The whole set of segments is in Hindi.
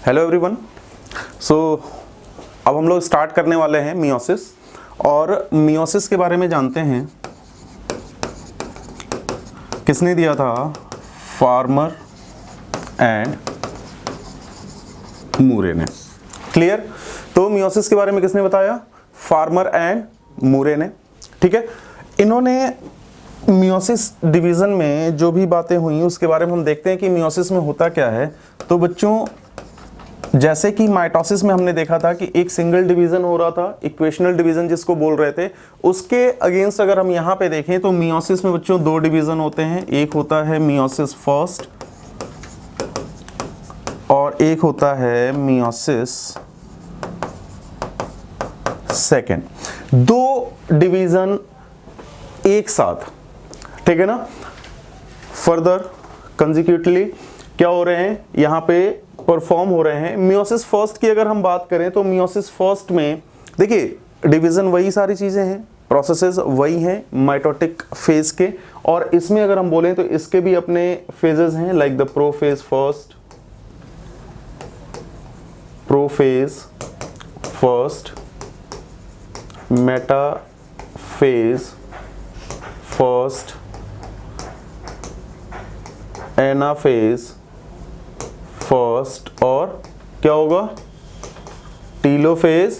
Hello everyone. सो अब हम लोग स्टार्ट करने वाले हैं मियोसिस, और मियोसिस के बारे में जानते हैं। किसने दिया था? फार्मर एंड मूरे ने। क्लियर? तो मियोसिस के बारे में किसने बताया? फार्मर एंड मूरे ने। ठीक है, इन्होंने मियोसिस डिवीजन में जो भी बातें हुई उसके बारे में हम देखते हैं कि मियोसिस में होता क्या है। तो बच्चों, जैसे कि माइटोसिस में हमने देखा था कि एक सिंगल डिवीजन हो रहा था, इक्वेशनल डिवीजन जिसको बोल रहे थे, उसके अगेंस्ट अगर हम यहाँ पे देखें तो मियोसिस में बच्चों दो डिवीजन होते हैं। एक होता है मियोसिस फर्स्ट और एक होता है मियोसिस सेकेंड। दो डिवीजन एक साथ, ठीक है ना, फर्दर कंसेक्यूटिवली क्या हो रहे हैं, यहाँ पे परफॉर्म हो रहे हैं। मियोसिस फर्स्ट की अगर हम बात करें तो मियोसिस फर्स्ट में देखिए डिवीजन वही सारी चीजें हैं, प्रोसेसेस वही हैं माइटोटिक फेज के, और इसमें अगर हम बोलें तो इसके भी अपने फेजेस हैं, like the prophase first, metaphase first, anaphase first, और क्या होगा? Telophase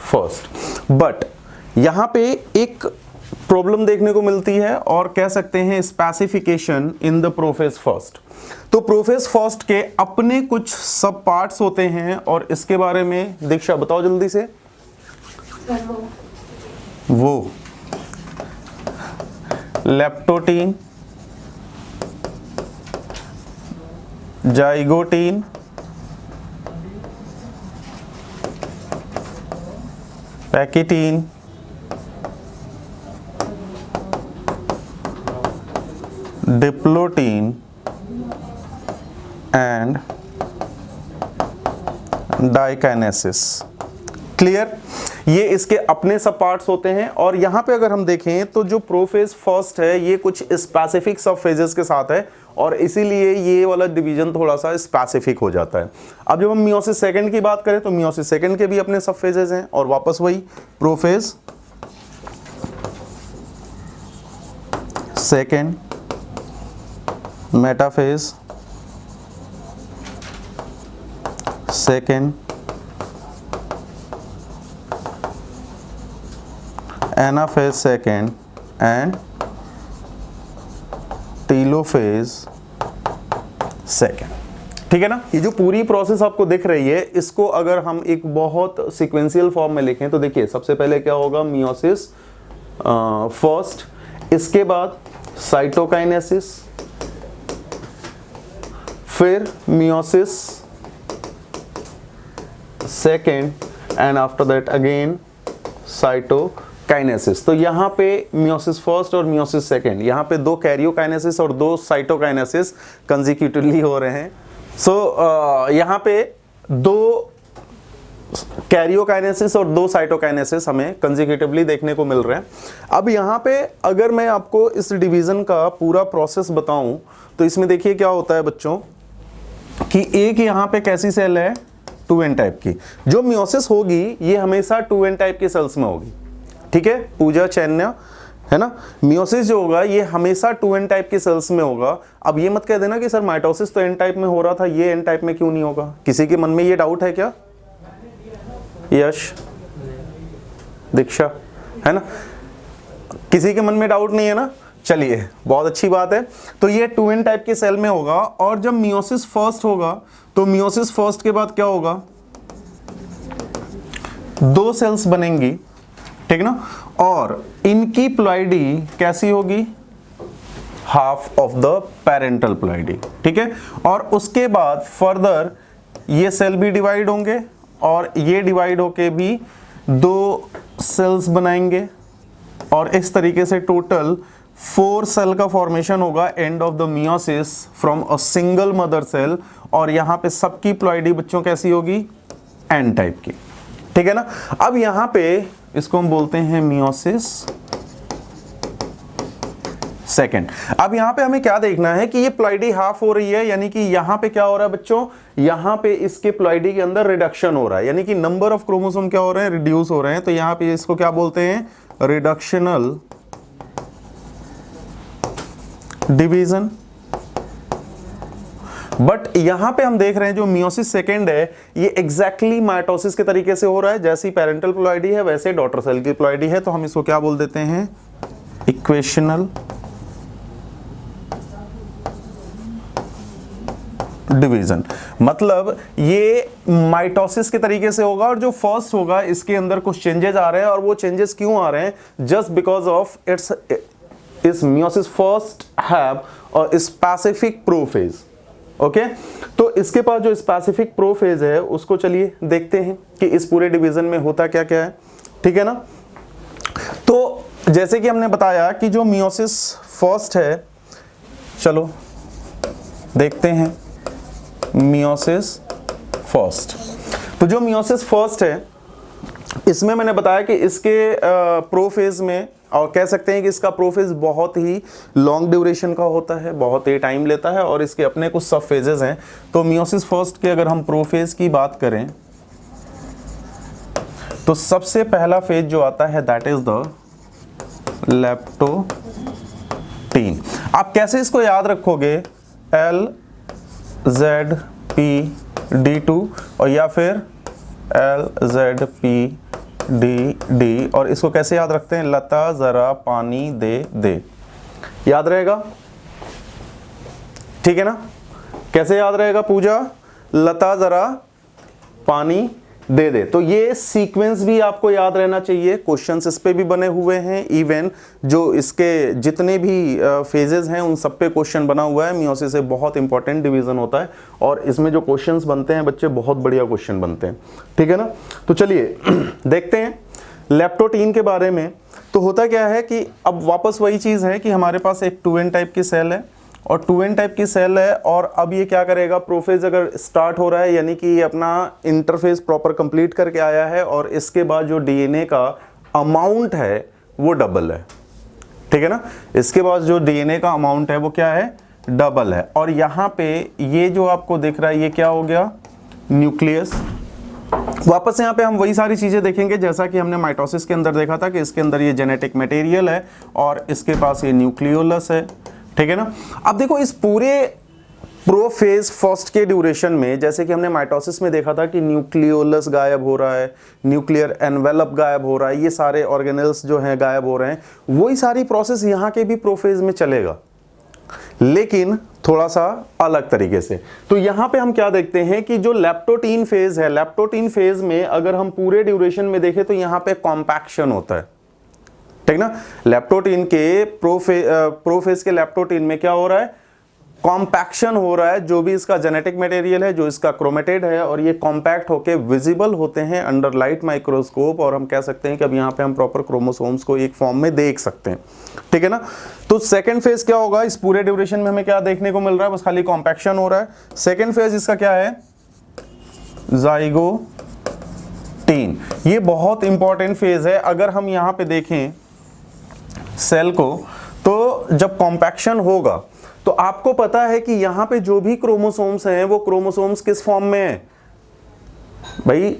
first. बट यहां पे एक प्रॉब्लम देखने को मिलती है, और कह सकते हैं specification in the prophase first. तो प्रोफेज फर्स्ट के अपने कुछ सब पार्ट्स होते हैं, और इसके बारे में दीक्षा बताओ जल्दी से। वो leptotene, zygotene, pachytene, diplotene and diakinesis. Clear? ये इसके अपने सब पार्ट्स होते हैं, और यहां पे अगर हम देखें तो जो प्रोफेज फर्स्ट है ये कुछ स्पेसिफिक सब फेजेस के साथ है, और इसीलिए ये वाला डिवीजन थोड़ा सा स्पेसिफिक हो जाता है। अब जब हम मियोसिस सेकंड की बात करें तो मियोसिस सेकंड के भी अपने सब फेजेस हैं, और वापस वही prophase second, metaphase second, anaphase second and telophase second. ठीक है ना? ये जो पूरी प्रोसेस आपको दिख रही है, इसको अगर हम एक बहुत सीक्वेंशियल फॉर्म में लिखें तो देखिए सबसे पहले क्या होगा? मियोसिस फर्स्ट, इसके बाद साइटोकाइनेसिस, फिर meiosis second, and after that again cytokinesis. तो यहाँ पे मियोसिस फर्स्ट और मियोसिस सेकेंड, यहाँ पे दो कैरियोकाइनेसिस और दो साइटोकाइनेसिस कंसेक्यूटिवली हो रहे हैं। सो यहाँ पे दो कैरियोकाइनेसिस और दो साइटोकाइनेसिस हमें कंसेक्यूटिवली देखने को मिल रहे हैं। अब यहाँ पे अगर मैं आपको इस डिवीजन का पूरा प्रोसेस बताऊं तो इसमें देखिए क्या होता है बच्चों, कि एक यहाँ पे कैसी सेल है? 2n टाइप की। जो मियोसिस होगी ये हमेशा 2n टाइप के सेल्स में होगी। ठीक है, पूजा चैन्य है ना। मियोसिस जो होगा ये हमेशा 2n टाइप के सेल्स में होगा। अब ये मत कह देना कि सर माइटोसिस तो n टाइप में हो रहा था, ये n टाइप में क्यों नहीं होगा? किसी के मन में ये डाउट है क्या? यश, दीक्षा, है ना? किसी के मन में डाउट नहीं है ना? चलिए, बहुत अच्छी बात है। तो ये 2n टाइप के सेल में होगा, और जब मियोसिस फर्स्ट होगा तो मियोसिस फर्स्ट के बाद क्या होगा? दो सेल्स बनेंगी, ठीक ना, और इनकी प्लॉइडी कैसी होगी? Half of the parental ploidy. ठीक है, और उसके बाद फर्दर ये सेल भी डिवाइड होंगे, और ये डिवाइड होके भी दो सेल्स बनाएंगे, और इस तरीके से टोटल 4 सेल का फॉर्मेशन होगा end of the meiosis from a single mother cell. और यहां पे सबकी प्लॉइडी बच्चों कैसी होगी? एन टाइप की। ठीक है ना? अब यहां पे इसको हम बोलते हैं मियोसिस सेकेंड। अब यहां पे हमें क्या देखना है कि ये प्लॉइडी हाफ हो रही है, यानी कि यहां पे क्या हो रहा है बच्चों, यहां पे इसके प्लॉइडी के अंदर रिडक्शन हो रहा है, यानी कि नंबर ऑफ क्रोमोसोम क्या हो रहे हैं, रिड्यूस हो रहे हैं। तो यहां पे इसको क्या बोलते हैं, रिडक्शनल डिवीजन। बट यहां पे हम देख रहे हैं जो मियोसिस सेकेंड है ये एग्जैक्टली माइटोसिस के तरीके से हो रहा है, जैसी पेरेंटल प्लॉइडी है वैसे डॉटर सेल की प्लॉइडी है। तो हम इसको क्या बोल देते हैं, इक्वेशनल डिवीजन। मतलब ये माइटोसिस के तरीके से होगा और जो फर्स्ट होगा इसके अंदर कुछ चेंजेस आ रहे हैं, और वो चेंजेस क्यों आ रहे हैं, just because of its meiosis first have a specific prophase. Okay, तो इसके पास जो स्पेसिफिक प्रोफेज है उसको चलिए देखते हैं कि इस पूरे डिवीजन में होता क्या क्या है, ठीक है ना। तो जैसे कि हमने बताया कि जो मियोसिस फर्स्ट है, चलो देखते हैं मियोसिस फर्स्ट। तो जो मियोसिस फर्स्ट है इसमें मैंने बताया कि इसके प्रोफेज में, और कह सकते हैं कि इसका प्रोफेज बहुत ही लॉन्ग ड्यूरेशन का होता है, बहुत ही टाइम लेता है, और इसके अपने कुछ सब फेजेस हैं। तो मियोसिस फर्स्ट के अगर हम प्रोफेज की बात करें तो सबसे पहला फेज जो आता है दैट इज द लेप्टोटीन। आप कैसे इसको याद रखोगे, LZPD2 और या फिर LZPDD, और इसको कैसे याद रखते हैं, लता जरा पानी दे दे। याद रहेगा, ठीक है ना, कैसे याद रहेगा पूजा, लता जरा पानी दे दे। तो ये सीक्वेंस भी आपको याद रहना चाहिए, क्वेश्चंस इस पे भी बने हुए हैं, इवन जो इसके जितने भी फेजेस हैं उन सब पे क्वेश्चन बना हुआ है। मियोसिस से बहुत इंपॉर्टेंट डिवीजन होता है और इसमें जो क्वेश्चंस बनते हैं बच्चे बहुत बढ़िया क्वेश्चन बनते हैं, ठीक है ना। तो चलिए देखते हैं लेप्टोटीन के बारे में। तो होता क्या है कि अब वापस वही चीज है कि हमारे पास एक 2n टाइप की सेल है और 2n टाइप की सेल है, और अब ये क्या करेगा, प्रोफेज अगर स्टार्ट हो रहा है यानी कि ये अपना इंटरफेस प्रॉपर कंप्लीट करके आया है, और इसके बाद जो डीएनए का अमाउंट है वो डबल है, ठीक है ना। इसके बाद जो डीएनए का अमाउंट है वो क्या है, डबल है। और यहाँ पे ये जो आपको दिख रहा है ये क्या हो गया, न्यूक्लियस। वापस यहाँ पे हम वही सारी चीजें देखेंगे जैसा कि हमने माइटोसिस के अंदर देखा था कि इसके अंदर ये जेनेटिक मटेरियल है और इसके पास ये न्यूक्लियोलस है, ठीक है ना। अब देखो इस पूरे प्रोफेज फर्स्ट के ड्यूरेशन में, जैसे कि हमने माइटोसिस में देखा था कि न्यूक्लियोलस गायब हो रहा है, न्यूक्लियर एनवेलप गायब हो रहा है, ये सारे ऑर्गेनेल्स जो हैं गायब हो रहे हैं, वही सारी प्रोसेस यहाँ के भी प्रोफेज में चलेगा, लेकिन थोड़ा सा अलग तरीके से। तो यहां पे हम क्या देखते हैं कि जो लेप्टोटीन फेज है, लेप्टोटीन फेज में अगर हम पूरे ड्यूरेशन में देखें तो यहां पे कॉम्पैक्शन होता है, ठीक ना। लेप्टोटीन के प्रोफेज के लेप्टोटीन में क्या हो रहा है, कॉम्पैक्शन हो रहा है। जो भी इसका जेनेटिक मटेरियल है, जो इसका क्रोमेटेड है, और ये कॉम्पैक्ट होके विजिबल होते हैं अंडर लाइट माइक्रोस्कोप, और हम कह सकते हैं कि अब यहाँ पे हम प्रॉपर क्रोमोसोम्स को एक फॉर्म में देख सकते हैं, ठीक है ना। तो सेकंड फेज क्या होगा, इस पूरे ड्यूरेशन में हमें क्या देखने को मिल रहा है, बस खाली कॉम्पैक्शन हो रहा है। सेकंड फेज इसका क्या है, जाइगोटीन। ये बहुत इंपॉर्टेंट फेज है। अगर हम यहाँ पे देखें सेल को, तो जब कॉम्पैक्शन होगा तो आपको पता है कि यहां पे जो भी क्रोमोसोम्स हैं वो क्रोमोसोम्स किस फॉर्म में है भाई,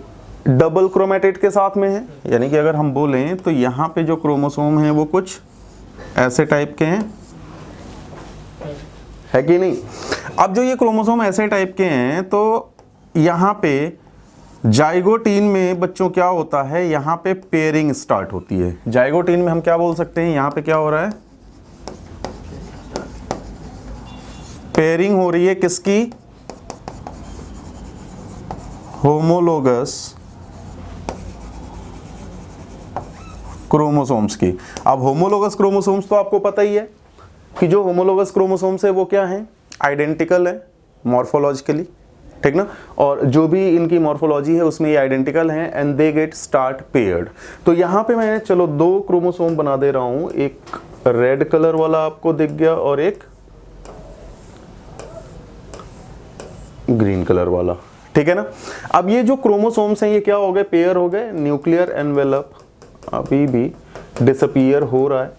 डबल क्रोमेटेड के साथ में है। यानी कि अगर हम बोलें तो यहां पे जो क्रोमोसोम हैं वो कुछ ऐसे टाइप के हैं, है कि नहीं। अब जो ये क्रोमोसोम ऐसे टाइप के हैं तो यहां पे जाइगोटीन में बच्चों क्या होता है, यहां पे पेयरिंग स्टार्ट होती है। जाइगोटीन में हम क्या बोल सकते हैं, यहां पे क्या हो रहा है, पेयरिंग हो रही है किसकी, होमोलोगस क्रोमोसोम्स की। अब होमोलोगस क्रोमोसोम्स तो आपको पता ही है कि जो होमोलोगस क्रोमोसोम्स है वो क्या है, आइडेंटिकल है मॉर्फोलॉजिकली, ठीक ना। और जो भी इनकी मॉर्फोलॉजी है उसमें ये आइडेंटिकल हैं and they get start paired. तो यहाँ पे मैं चलो दो क्रोमोसोम बना दे रहा हूँ, एक रेड कलर वाला आपको दिख गया और एक ग्रीन कलर वाला, ठीक है ना। अब ये जो क्रोमोसोम्स हैं ये क्या हो गए, पेयर हो गए। न्यूक्लियर एनवेलप अभी भी डिसअपीयर हो रहा है,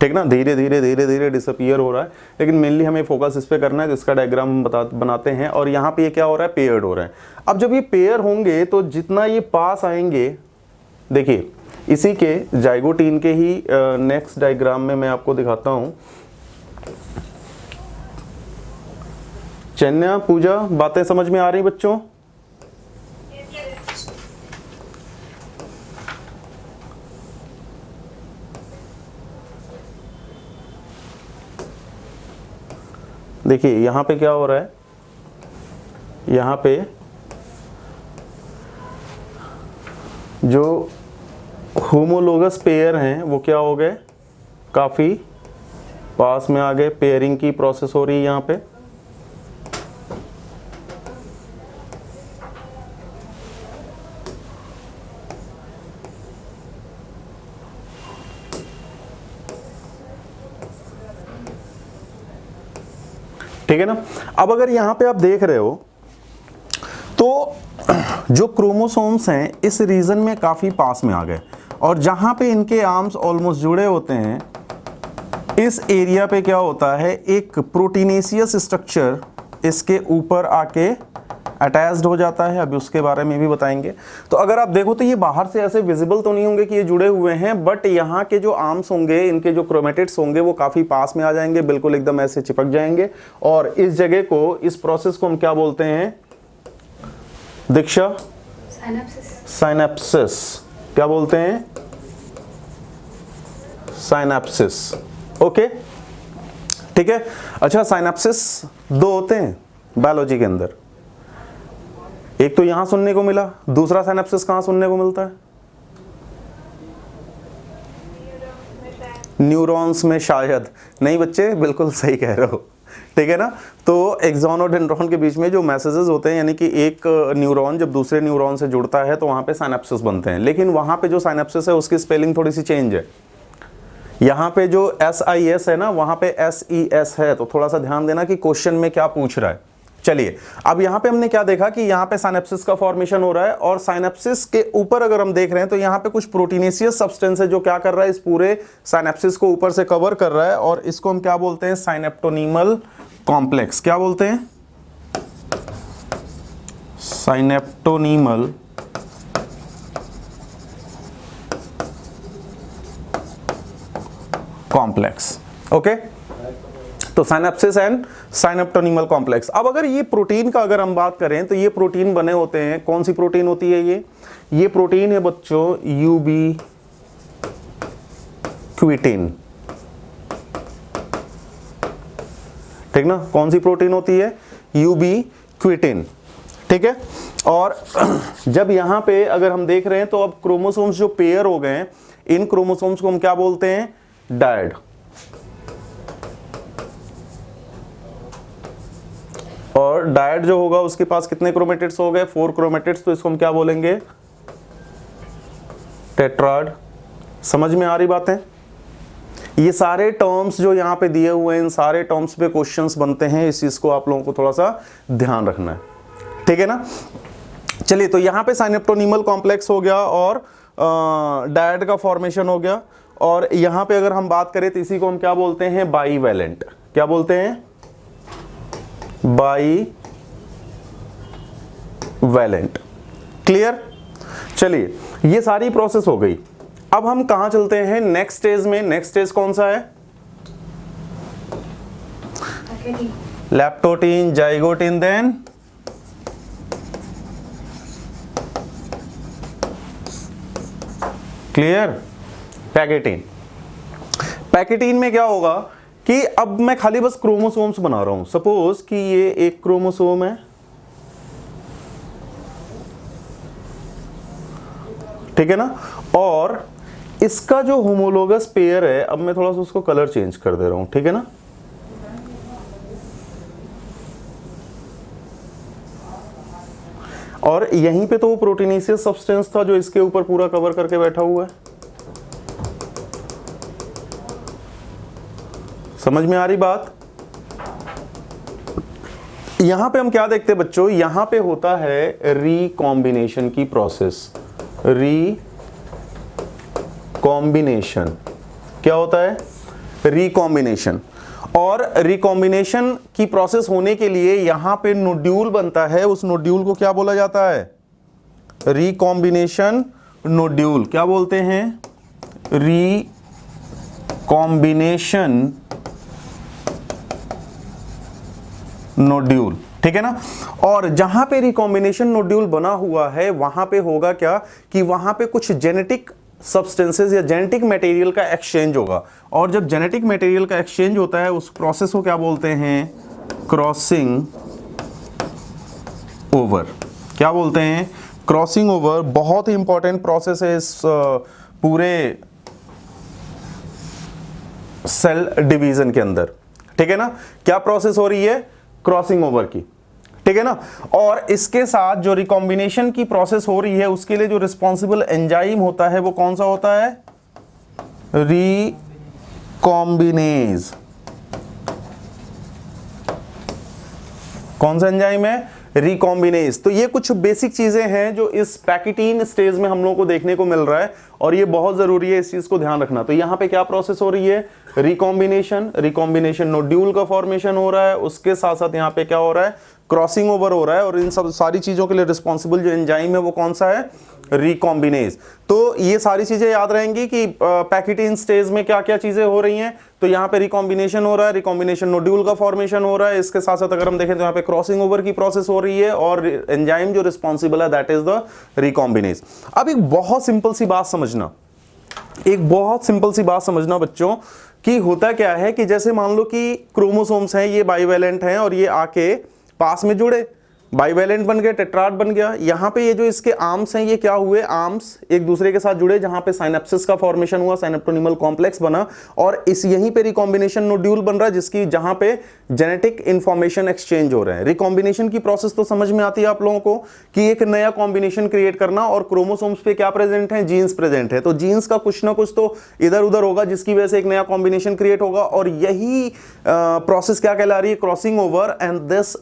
ठीक ना, धीरे धीरे धीरे धीरे डिसअपीयर हो रहा है, लेकिन मेनली हमें फोकस इस पे करना है। तो इसका डायग्राम हम बनाते हैं, और यहाँ पे ये क्या हो रहा है, पेयर्ड हो रहा है। अब जब ये पेयर होंगे तो जितना ये पास आएंगे, देखिए इसी के जाइगोटीन के ही नेक्स्ट डायग्राम में मैं आपको दिखाता हूँ। चन्या, पूजा, बातें समझ में आ रही बच्चों? देखिए यहां पे क्या हो रहा है, यहां पे जो होमोलोगस पेयर हैं वो क्या हो गए, काफी पास में आ गए। पेयरिंग की प्रोसेस हो रही है यहां पे। ठीक है ना। अब अगर यहां पे आप देख रहे हो तो जो क्रोमोसोम्स हैं इस रीजन में काफी पास में आ गए, और जहां पे इनके आर्म्स ऑलमोस्ट जुड़े होते हैं, इस एरिया पे क्या होता है, एक प्रोटीनेशियस स्ट्रक्चर इसके ऊपर आके अटैच्ड हो जाता है। अभी उसके बारे में भी बताएंगे। तो अगर आप देखो तो ये बाहर से ऐसे विजिबल तो नहीं होंगे कि ये जुड़े हुए हैं, बट यहाँ के जो आर्म्स होंगे, इनके जो क्रोमेटिड्स होंगे वो काफी पास में आ जाएंगे, बिल्कुल एकदम ऐसे चिपक जाएंगे। और इस जगह को, इस प्रोसेस को हम क्या बोलते हैं दीक्षा? साइनेप्सिस। क्या बोलते हैं? साइनेप्सिस। ओके, ठीक है। अच्छा, साइनेप्सिस दो होते हैं बायोलॉजी के अंदर, एक तो यहां सुनने को मिला, दूसरा साइनेप्सिस कहां सुनने को मिलता है? न्यूरॉन्स में शायद। नहीं बच्चे, बिल्कुल सही कह रहे हो, ठीक है ना। तो एक्सॉन और डेंड्रॉन के बीच में जो मैसेजेस होते हैं, यानी कि एक न्यूरॉन जब दूसरे न्यूरॉन से जुड़ता है तो वहां पे साइनेप्सिस बनते हैं। लेकिन वहां पे जो साइनेप्सिस है उसकी स्पेलिंग थोड़ी सी चेंज है। यहाँ पे जो SIS है ना, वहां पे SES है। तो थोड़ा सा ध्यान देना कि क्वेश्चन में क्या पूछ रहा है। चलिए, अब यहाँ पे हमने क्या देखा कि यहाँ पे साइनेप्सिस का फॉर्मेशन हो रहा है, और साइनेप्सिस के ऊपर अगर हम देख रहे हैं तो यहाँ पे कुछ प्रोटीनेशियस सब्सटेंस है जो क्या कर रहा है, इस पूरे साइनेप्सिस को ऊपर से कवर कर रहा है, और इसको हम क्या बोलते हैं, साइनेप्टोनीमल कॉम्प्लेक्स। क्या बोलते हैं? साइनेप्टोनीमल कॉम्प्लेक्स। ओके, तो साइनेप्सिस एंड साइनेप्टोनीमल कॉम्प्लेक्स। अब अगर ये प्रोटीन का अगर हम बात करें तो ये प्रोटीन बने होते हैं, कौन सी प्रोटीन होती है ये प्रोटीन है बच्चों यूबीक्विटिन। ठीक ना, कौन सी प्रोटीन होती है? यूबीक्विटिन। ठीक है। और जब यहां पे अगर हम देख रहे हैं तो अब क्रोमोसोम्स जो पेयर हो गए हैं, इन क्रोमोसोम्स को हम क्या बोलते हैं? डायड। और डायड जो होगा उसके पास कितने क्रोमेटिड्स हो गए? 4 क्रोमेटिड्स। तो इसको हम क्या बोलेंगे? टेट्राड। समझ में आ रही बातें? ये सारे टर्म्स जो यहां पे दिए हुए हैं, इन सारे टर्म्स पे क्वेश्चंस बनते हैं। इस चीज को आप लोगों को थोड़ा सा ध्यान रखना है, ठीक है ना। चलिए, तो यहां पे साइनेप्टोनीमल कॉम्प्लेक्स हो गया और डायड का फॉर्मेशन हो गया। और यहां पे अगर हम बात करें तो इसी को हम क्या बोलते हैं? बाईवैलेंट। क्या बोलते हैं? बाईवैलेंट। क्लियर? चलिए, ये सारी प्रोसेस हो गई। अब हम कहां चलते हैं? नेक्स्ट स्टेज में। नेक्स्ट स्टेज कौन सा है? Leptotene, zygotene, then clear? Pachytene. Pachytene में क्या होगा कि अब मैं खाली बस क्रोमोसोम्स बना रहा हूं। सपोज कि ये एक क्रोमोसोम है, ठीक है ना, और इसका जो होमोलोगस पेयर है, अब मैं थोड़ा सा उसको कलर चेंज कर दे रहा हूं, ठीक है ना। और यहीं पे तो वो प्रोटीनेशियस सब्सटेंस था जो इसके ऊपर पूरा कवर करके बैठा हुआ है। समझ में आ रही बात? यहां पे हम क्या देखते हैं बच्चों? यहां पे होता है रिकॉम्बिनेशन की प्रोसेस। रिकॉम्बिनेशन क्या होता है? रिकॉम्बिनेशन। और रिकॉम्बिनेशन की प्रोसेस होने के लिए यहां पे नोड्यूल बनता है, उस नोड्यूल को क्या बोला जाता है? Recombination nodule. क्या बोलते हैं? रिकॉम्बिनेशन नोड्यूल, ठीक है ना। और जहां पे रिकॉम्बिनेशन नोड्यूल बना हुआ है वहां पे होगा क्या कि वहां पे कुछ जेनेटिक सब्सटेंसेस या जेनेटिक मटेरियल का एक्सचेंज होगा। और जब जेनेटिक मटेरियल का एक्सचेंज होता है उस प्रोसेस को क्या बोलते हैं? Crossing over. क्या बोलते हैं? Crossing over. बहुत ही इंपॉर्टेंट प्रोसेस है इस पूरे सेल डिवीजन के अंदर, ठीक है ना। क्या प्रोसेस हो रही है? क्रॉसिंग ओवर की, ठीक है ना। और इसके साथ जो रिकॉम्बिनेशन की प्रोसेस हो रही है उसके लिए जो रिस्पॉन्सिबल एंजाइम होता है वो कौन सा होता है? रिकॉम्बिनेज। कौन सा एंजाइम है? रिकॉम्बिनेज। तो ये कुछ बेसिक चीजें हैं जो इस पैकेटीन स्टेज में हम लोगों को देखने को मिल रहा है और ये बहुत जरूरी है, इस चीज को ध्यान रखना। तो यहां पे क्या प्रोसेस हो रही है? रिकॉम्बिनेशन। रिकॉम्बिनेशन नोड्यूल का फॉर्मेशन हो रहा है, उसके साथ साथ यहां पे क्या हो रहा है? क्रॉसिंग ओवर हो रहा है। और इन सब सारी चीजों के लिए रिस्पॉन्सिबल जो एंजाइम है वो कौन सा है? रिकॉम्बिनेज। तो ये सारी चीजें याद रहेंगी कि पैकेटीन स्टेज में क्या क्या चीजें हो रही हैं। तो यहाँ पे रिकॉम्बिनेशन हो रहा है, रिकॉम्बिनेशन नोड्यूल का फॉर्मेशन हो रहा है, इसके साथ साथ अगर हम देखें तो यहाँ पे क्रॉसिंग ओवर की प्रोसेस हो रही है और एंजाइम जो रिस्पॉन्सिबल है दैट इज द रिकॉम्बिनेज। अब एक बहुत सिंपल सी बात समझना, एक बहुत सिंपल सी बात समझना बच्चों कि होता क्या है कि जैसे मान लो कि क्रोमोसोम्स हैं, ये बाइवेलेंट हैं और ये आके पास में जुड़े, बाइवेलेंट बन गए, टेट्राड बन गया। यहां पे ये जो इसके आर्म्स हैं ये क्या हुए? आर्म्स एक दूसरे के साथ जुड़े, जहां पे साइनेप्सिस का फॉर्मेशन हुआ, साइनेप्टोनिमल कॉम्प्लेक्स बना और इस यहीं पे रिकॉम्बिनेशन नोड्यूल बन रहा है जिसकी जहां पे जेनेटिक इंफॉर्मेशन एक्सचेंज हो रहे हैं। रिकॉम्बिनेशन की प्रोसेस तो समझ में आती है आप लोगों को कि एक नया कॉम्बिनेशन क्रिएट करना, और क्रोमोसोम्स पे क्या प्रेजेंट है? जीन्स प्रेजेंट है। तो जीन्स का कुछ ना कुछ तो इधर उधर होगा जिसकी वजह से एक नया कॉम्बिनेशन क्रिएट होगा और यही प्रोसेस क्या कहला रही है? Crossing over. And this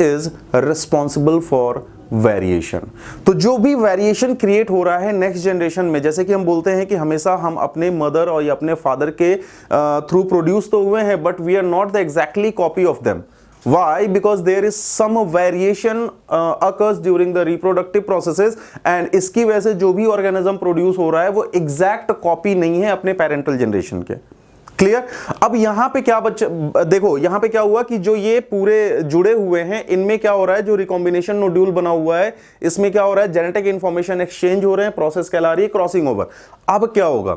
is responsible for variation. तो जो भी वेरिएशन क्रिएट हो रहा है नेक्स्ट जनरेशन में, जैसे कि हम बोलते हैं कि हमेशा हम अपने मदर और या अपने फादर के थ्रू प्रोड्यूस तो हुए हैं but we are not the exactly copy of them. Why? Because there is some variation occurs during the reproductive processes and इसकी वजह से जो भी ऑर्गेनिज्म प्रोड्यूस हो रहा है वो एग्जैक्ट कॉपी नहीं है अपने पेरेंटल जनरेशन के। क्लियर? अब यहां पे क्या देखो यहां पे क्या हुआ कि जो ये पूरे जुड़े हुए हैं इनमें क्या हो रहा है? जो रिकॉम्बिनेशन नोड्यूल बना हुआ है इसमें क्या हो रहा है? जेनेटिक इंफॉर्मेशन एक्सचेंज हो रहे हैं, प्रोसेस कहला रही है क्रॉसिंग ओवर। अब क्या होगा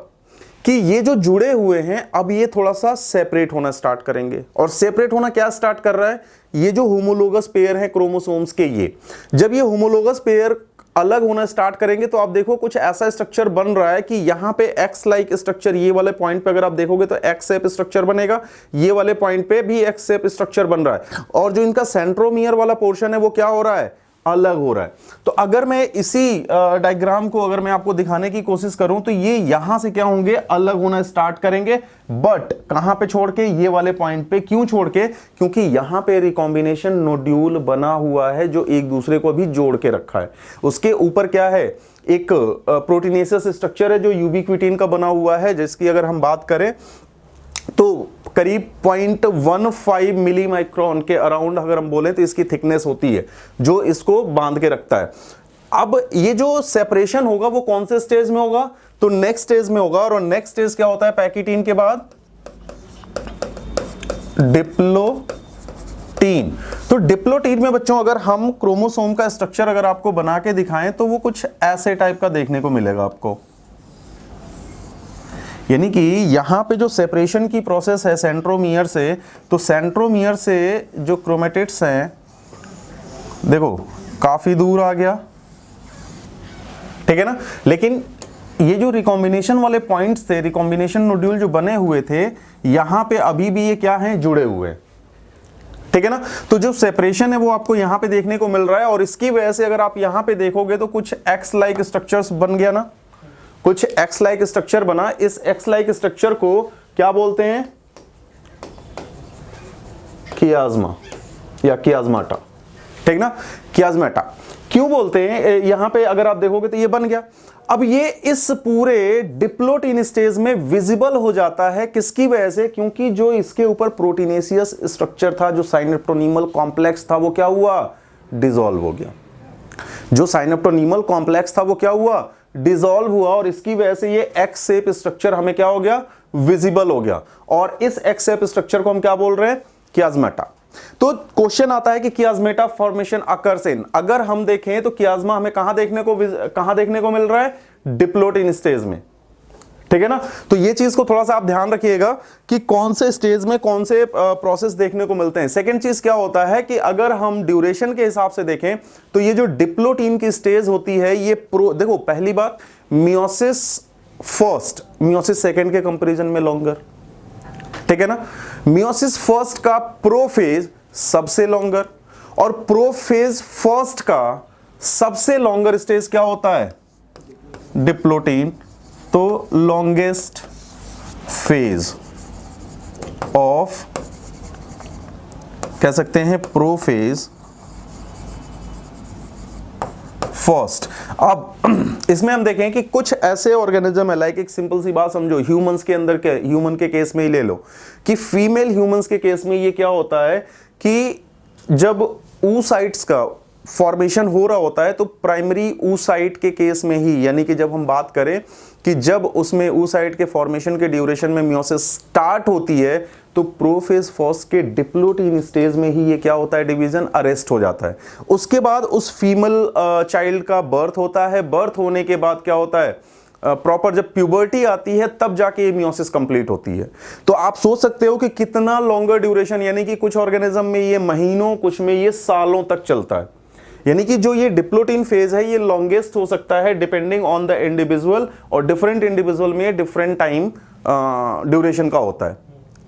कि ये जो जुड़े हुए हैं अब ये थोड़ा सा सेपरेट होना स्टार्ट करेंगे। और सेपरेट होना क्या स्टार्ट कर रहा है? ये जो होमोलोगस पेयर है क्रोमोसोम्स के, ये जब ये होमोलोगस पेयर अलग होना स्टार्ट करेंगे तो आप देखो कुछ ऐसा स्ट्रक्चर बन रहा है कि यहां पे एक्स लाइक स्ट्रक्चर, ये वाले पॉइंट पे अगर आप देखोगे तो एक्स शेप स्ट्रक्चर बनेगा, ये वाले पॉइंट पे भी एक्स शेप स्ट्रक्चर बन रहा है। और जो इनका सेंट्रोमियर वाला पोर्शन है वो क्या हो रहा है? अलग हो रहा है। तो अगर मैं इसी डायग्राम को अगर मैं आपको दिखाने की कोशिश करूं तो ये यहां से क्या होंगे? अलग होना स्टार्ट करेंगे। बट कहां पे छोड़ के? ये वाले पॉइंट पे। क्यों छोड़ के? क्योंकि यहां पे रिकॉम्बिनेशन नोड्यूल बना हुआ है जो एक दूसरे को भी जोड़ के रखा है। उसके ऊपर क्या है? एक प्रोटीनेसिस स्ट्रक्चर है जो यूबिक्विटिन का बना हुआ है, जिसकी अगर हम बात करें तो करीब 0.15 मिली माइक्रोन के अराउंड अगर हम बोलें तो इसकी थिकनेस होती है जो इसको बांध के रखता है। अब ये जो सेपरेशन होगा वो कौन से स्टेज में होगा? तो नेक्स्ट स्टेज में होगा। और नेक्स्ट स्टेज क्या होता है पैकिटीन के बाद? डिप्लोटीन। तो डिप्लोटीन में बच्चों अगर हम क्रोमोसोम का स्ट्रक्चर अगर आपको बना के दिखाएं तो वो कुछ ऐसे टाइप का देखने को मिलेगा आपको। यानी कि यहां पे जो सेपरेशन की प्रोसेस है सेंट्रोमियर से, तो सेंट्रोमियर से जो क्रोमेटिड्स हैं देखो काफी दूर आ गया, ठीक है ना। लेकिन ये जो रिकॉम्बिनेशन वाले पॉइंट्स थे, रिकॉम्बिनेशन नोड्यूल जो बने हुए थे, यहां पे अभी भी ये क्या हैं? जुड़े हुए, ठीक है ना। तो जो सेपरेशन है वो आपको यहां पे देखने को मिल रहा है और इसकी वजह से अगर आप यहां पे देखोगे तो कुछ एक्स लाइक स्ट्रक्चर्स बन गया ना, कुछ एक्स लाइक स्ट्रक्चर बना। इस एक्स लाइक स्ट्रक्चर को क्या बोलते हैं? कियाज्मा या कियाज्माटा, ठीक ना, कियाज्माटा। क्यों बोलते हैं, यहां पे अगर आप देखोगे तो ये बन गया। अब ये इस पूरे डिप्लोटीन स्टेज में विजिबल हो जाता है, किसकी वजह से? क्योंकि जो इसके ऊपर प्रोटीनेशियस स्ट्रक्चर था, जो साइनेप्टोनीमल कॉम्प्लेक्स था, वो क्या हुआ? डिसॉल्व हो गया। जो साइनेप्टोनीमल कॉम्प्लेक्स था वो क्या हुआ? डिसॉल्व हुआ, और इसकी वजह से ये एक्स शेप स्ट्रक्चर हमें क्या हो गया? विजिबल हो गया। और इस एक्स शेप स्ट्रक्चर को हम क्या बोल रहे हैं? कियाज्मेटा। तो क्वेश्चन आता है कि कियाज्मेटा फॉर्मेशन अकर्स इन, अगर हम देखें तो कियाज्मा हमें कहां देखने को मिल रहा है? डिप्लोटीन स्टेज में, ठीक है ना। तो ये चीज को थोड़ा सा आप ध्यान रखिएगा कि कौन से स्टेज में कौन से प्रोसेस देखने को मिलते हैं। सेकंड चीज क्या होता है कि अगर हम ड्यूरेशन के हिसाब से देखें तो ये जो डिप्लोटीन की स्टेज होती है ये देखो, पहली बात मियोसिस फर्स्ट मियोसिस सेकंड के कंपैरिजन में लॉन्गर, ठीक है ना। मियोसिस फर्स्ट का प्रोफेज सबसे लॉन्गर, और प्रोफेज फर्स्ट का सबसे लॉन्गर स्टेज क्या होता है? डिप्लोटीन। तो लॉन्गेस्ट फेज ऑफ, कह सकते हैं, प्रोफेज फर्स्ट। अब इसमें हम देखें कि कुछ ऐसे ऑर्गेनिज्म है, लाइक एक सिंपल सी बात समझो, ह्यूमंस के अंदर के, ह्यूमन के केस में ही ले लो कि फीमेल ह्यूमंस के केस में ये क्या होता है कि जब oocytes का फॉर्मेशन हो रहा होता है तो प्राइमरी oocyte के केस में ही, यानी कि जब हम बात करें कि जब उसमें oocyte के फॉर्मेशन के ड्यूरेशन में मियोसिस स्टार्ट होती है तो प्रोफेज फर्स्ट के डिप्लोटीन स्टेज में ही ये क्या होता है? डिवीजन अरेस्ट हो जाता है। उसके बाद उस फीमेल चाइल्ड का बर्थ होता है। बर्थ होने के बाद क्या होता है? प्रॉपर जब प्यूबर्टी आती है तब जाके ये मियोसिस कंप्लीट होती है। तो आप सोच सकते हो कि कितना लॉन्गर ड्यूरेशन, यानी कि कुछ ऑर्गेनिज्म में ये महीनों, कुछ में ये सालों तक चलता है। यानी कि जो ये डिप्लोटीन फेज है ये लॉन्गेस्ट हो सकता है डिपेंडिंग ऑन द इंडिविजुअल, और डिफरेंट इंडिविजुअल में डिफरेंट टाइम ड्यूरेशन का होता है।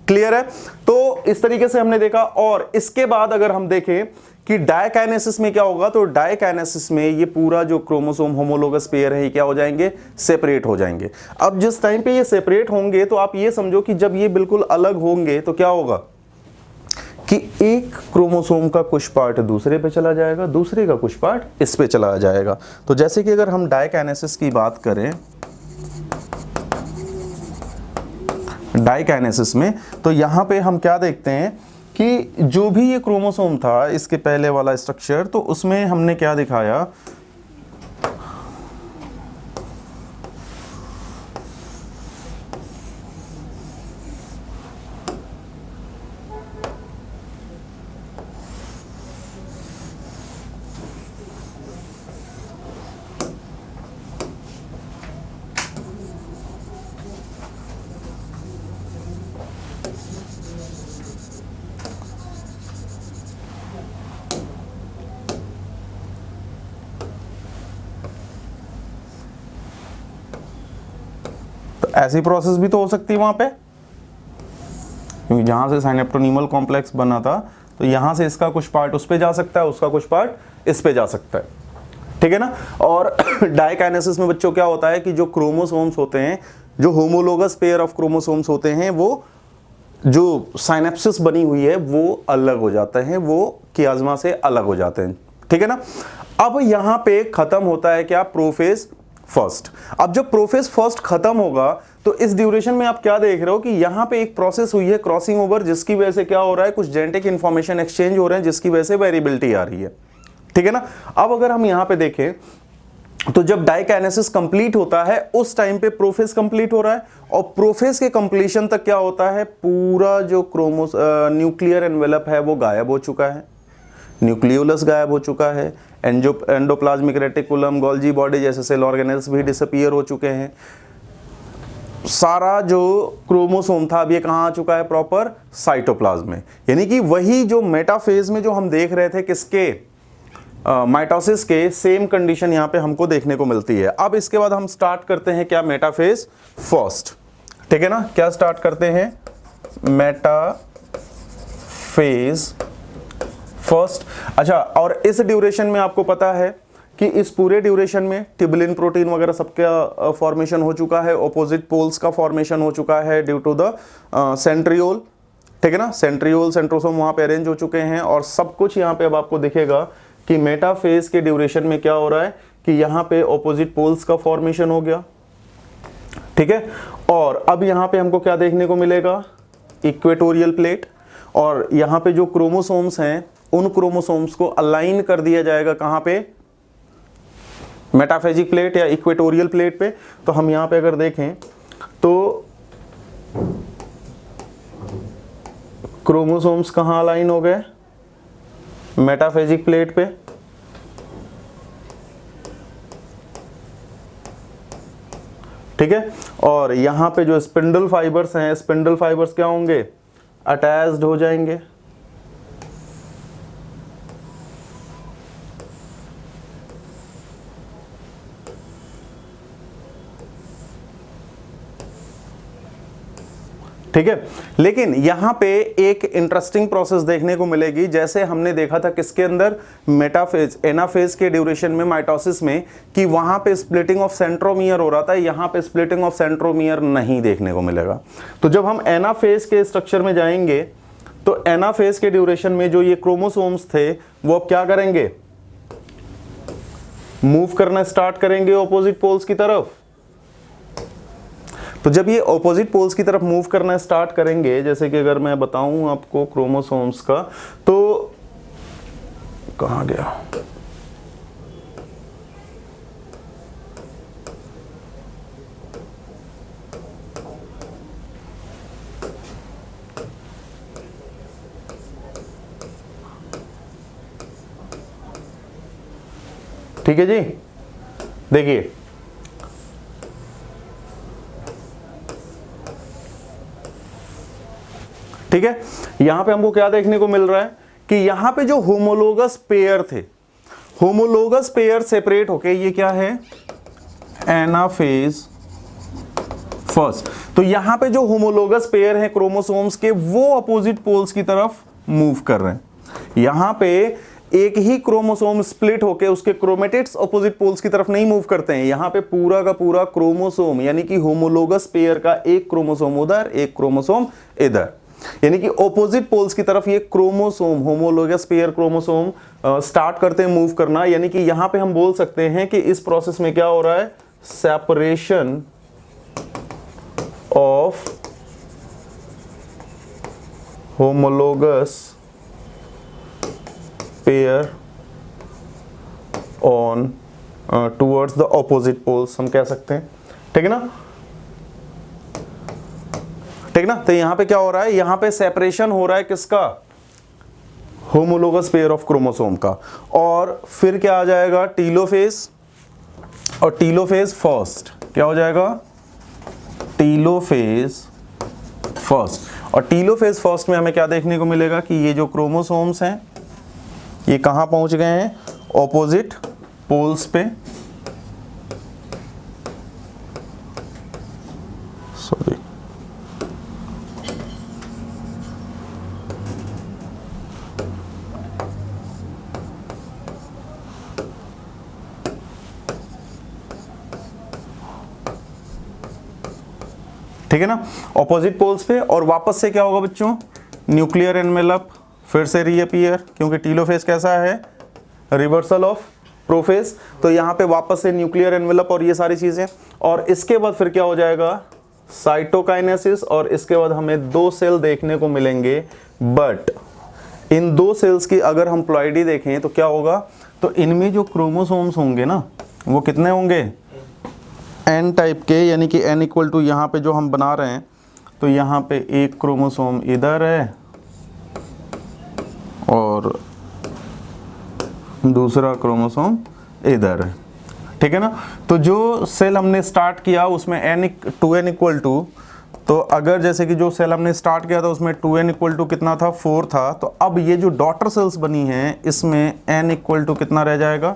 क्लियर है? तो इस तरीके से हमने देखा। और इसके बाद अगर हम देखें कि डायकाइनेसिस में क्या होगा, तो डायकाइनेसिस में ये पूरा जो क्रोमोसोम होमोलोगस पेयर है ये क्या हो जाएंगे? सेपरेट हो जाएंगे। अब जिस टाइम पे ये सेपरेट होंगे तो आप ये समझो कि जब ये बिल्कुल अलग होंगे तो क्या होगा कि एक क्रोमोसोम का कुछ पार्ट दूसरे पे चला जाएगा, दूसरे का कुछ पार्ट इस पे चला जाएगा। तो जैसे कि अगर हम डायकाइनेसिस की बात करें, डायकाइनेसिस में, तो यहां पे हम क्या देखते हैं कि जो भी ये क्रोमोसोम था, इसके पहले वाला स्ट्रक्चर, तो उसमें हमने क्या दिखाया, ऐसी प्रोसेस भी तो हो सकती है वहां पे, क्योंकि जहां से साइनेप्टोनीमल कॉम्प्लेक्स बना था तो यहां से इसका कुछ पार्ट उस पे जा सकता है, उसका कुछ पार्ट इस पे जा सकता है, ठीक है ना। और डायकाइनेसिस में बच्चों क्या होता है कि जो क्रोमोसोम्स होते हैं, जो होमोलोगस पेयर ऑफ क्रोमोसोम्स होते हैं, वो जो साइनेप्सिस बनी हुई है वो अलग हो जाते हैं, वो कियाज्मा से अलग हो जाते हैं, ठीक है ना। अब यहां पे खत्म होता है क्या? Prophase first. अब जब प्रोफेज फर्स्ट खत्म होगा तो इस ड्यूरेशन में आप क्या देख रहे हो कि यहां पे एक प्रोसेस हुई है क्रॉसिंग ओवर, जिसकी वजह से क्या हो रहा है? कुछ जेनेटिक इंफॉर्मेशन एक्सचेंज हो रहे हैं, जिसकी वजह से वेरिएबिलिटी आ रही है, ठीक है ना। अब अगर हम यहां पे देखें तो जब डायकाइनेसिस कंप्लीट होता है उस टाइम पे प्रोफेज कंप्लीट हो रहा है, और प्रोफेज के कंप्लीशन तक क्या होता है? पूरा जो न्यूक्लियर एनवेलप है वो गायब हो चुका है, न्यूक्लियोलस गायब हो चुका है, एंडोप्लाज्मिक रेटिकुलम, गोल्जी बॉडी जैसे सेल ऑर्गेनेल्स भी डिसअपीयर हो चुके हैं। सारा जो क्रोमोसोम था अब ये कहां आ चुका है? प्रॉपर साइटोप्लाज्म में। यानी कि वही जो मेटाफेज में जो हम देख रहे थे किसके, माइटोसिस के, सेम कंडीशन यहां पे हमको देखने को मिलती है। अब इसके बाद हम स्टार्ट करते हैं क्या? मेटाफेज फर्स्ट, ठीक है ना। क्या स्टार्ट करते हैं? Metaphase first. अच्छा, और इस ड्यूरेशन में आपको पता है कि इस पूरे ड्यूरेशन में ट्यूबुलिन प्रोटीन वगैरह सबका फॉर्मेशन हो चुका है, ऑपोजिट पोल्स का फॉर्मेशन हो चुका है ड्यू टू द सेंट्रियोल, ठीक है ना। सेंट्रियोल, सेंट्रोसोम वहां पे अरेंज हो चुके हैं, और सब कुछ यहां पे अब आपको दिखेगा कि मेटाफेज के ड्यूरेशन में क्या हो रहा है कि यहां पे ऑपोजिट पोल्स का फॉर्मेशन हो गया, ठीक है। और अब यहां पे हमको क्या देखने को मिलेगा, इक्वेटोरियल प्लेट, और यहां पे जो क्रोमोसोम्स हैं उन क्रोमोसोम्स को अलाइन कर दिया जाएगा कहां पे, मेटाफेजिक प्लेट या इक्वेटोरियल प्लेट पे। तो हम यहां पे अगर देखें तो क्रोमोसोम्स कहां अलाइन हो गए, मेटाफेजिक प्लेट पे, ठीक है। और यहां पे जो स्पिंडल फाइबर्स हैं, स्पिंडल फाइबर्स क्या होंगे, अटैच्ड हो जाएंगे, ठीक है। लेकिन यहां पे एक इंटरेस्टिंग प्रोसेस देखने को मिलेगी, जैसे हमने देखा था किसके अंदर, मेटाफेज एनाफेज के ड्यूरेशन में, माइटोसिस में, कि वहां पे स्प्लिटिंग ऑफ सेंट्रोमियर हो रहा था, यहां पे स्प्लिटिंग ऑफ सेंट्रोमियर नहीं देखने को मिलेगा। तो जब हम एनाफेज के स्ट्रक्चर में जाएंगे तो एनाफेज के ड्यूरेशन में जो ये क्रोमोसोम्स थे वो अब क्या करेंगे, मूव करना स्टार्ट करेंगे ऑपोजिट पोल्स की तरफ। तो जब ये ऑपोजिट पोल्स की तरफ मूव करना स्टार्ट करेंगे, जैसे कि अगर मैं बताऊं आपको क्रोमोसोम्स का, तो कहां गया, ठीक है जी। देखिए ठीक है, यहां पे हमको क्या देखने को मिल रहा है कि यहां पे जो होमोलोगस पेयर थे, होमोलोगस पेयर सेपरेट होके ये क्या है, एनाफेज फर्स्ट। तो यहां पे जो होमोलोगस पेयर है क्रोमोसोम्स के, वो अपोजिट पोल्स की तरफ मूव कर रहे हैं। यहां पे एक ही क्रोमोसोम स्प्लिट होके उसके क्रोमेटिड्स अपोजिट पोल्स की तरफ नहीं मूव करते हैं, यहां पे पूरा का पूरा क्रोमोसोम यानी कि होमोलोगस पेयर का एक क्रोमोसोम उधर, एक क्रोमोसोम इधर, यानी कि ऑपोजिट पोल्स की तरफ ये chromosome, homologous pair chromosome start करते हैं मूव करना। यानी कि यहां पे हम बोल सकते हैं कि इस प्रोसेस में क्या हो रहा है, separation of homologous pair on towards the opposite poles, हम कह सकते हैं, ठीक है ना, ठीक ना। तो यहां पे क्या हो रहा है, यहां पे सेपरेशन हो रहा है किसका, होमोलोगस पेयर ऑफ क्रोमोसोम का। और फिर क्या आ जाएगा, टीलोफेज, और टीलोफेज फर्स्ट क्या हो जाएगा, टीलोफेज फर्स्ट। और टीलोफेज फर्स्ट में हमें क्या देखने को मिलेगा कि ये जो क्रोमोसोम्स हैं ये कहां पहुंच गए हैं, ऑपोजिट पोल्स पे, सॉरी, ठीक है ना, ऑपोजिट पोल्स पे। और वापस से क्या होगा बच्चों, न्यूक्लियर एनवेलप फिर से रीअपीयर, क्योंकि टीलोफेज कैसा है, रिवर्सल ऑफ प्रोफेज। तो यहां पे वापस से न्यूक्लियर एनवेलप और ये सारी चीजें, और इसके बाद फिर क्या हो जाएगा, साइटोकाइनेसिस, और इसके बाद हमें दो सेल देखने को मिलेंगे। बट इन दो सेल्स की अगर हम प्लॉइडी देखें तो क्या होगा, तो इनमें जो क्रोमोसोम्स होंगे ना वो कितने होंगे, एन टाइप के, यानी कि एन इक्वल टू यहाँ पे जो हम बना रहे हैं, तो यहाँ पे एक क्रोमोसोम इधर है और दूसरा क्रोमोसोम इधर है, ठीक है ना। तो जो सेल हमने स्टार्ट किया उसमें n इक्वल टू, तो अगर जैसे कि जो सेल हमने स्टार्ट किया था उसमें 2n इक्वल टू कितना था, 4 था, तो अब ये जो डॉटर सेल्स बनी हैं इसमें n इक्वल टू कितना रह जाएगा,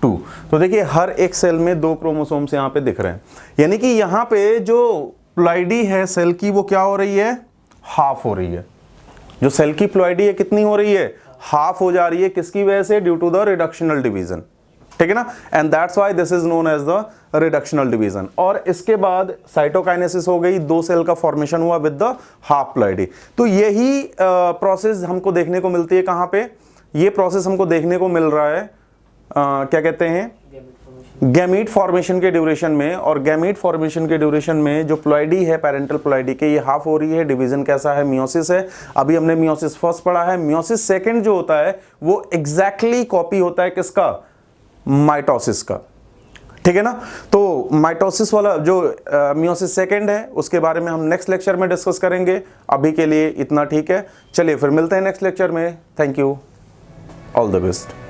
2। तो देखिए हर एक सेल में दो क्रोमोसोम्स यहाँ पे दिख रहे हैं, यानी कि यहाँ पे जो प्लॉइडी है सेल की वो क्या हो रही है, हाफ हो रही है। जो सेल की प्लॉइडी है कितनी हो रही है, हाफ हो जा रही है, किसकी वजह से, due to the reductional division, ठीक है ना। And that's why this is known as the reductional division. और इसके बाद साइटोकाइनेसिस हो गई, दो सेल का फॉर्मेशन हुआ विद द हाफ प्लॉइडी। तो यही प्रोसेस हमको देखने को मिलती है कहां पे, ये प्रोसेस हमको देखने को मिल रहा है क्या कहते हैं, गैमीट फॉर्मेशन के ड्यूरेशन में। और गैमीट फॉर्मेशन के ड्यूरेशन में जो प्लॉइडी है पेरेंटल प्लॉइडी के, ये हाफ हो रही है, डिवीजन कैसा है, मियोसिस है। अभी हमने मियोसिस फर्स्ट पढ़ा है। मियोसिस सेकंड जो होता है वो एग्जैक्टली कॉपी होता है किसका, माइटोसिस का, ठीक है ना। तो माइटोसिस वाला जो मियोसिस सेकंड है उसके बारे में हम नेक्स्ट लेक्चर में डिस्कस करेंगे। अभी के लिए इतना ठीक है, चलिए फिर मिलते हैं नेक्स्ट लेक्चर में। Thank you, all the best.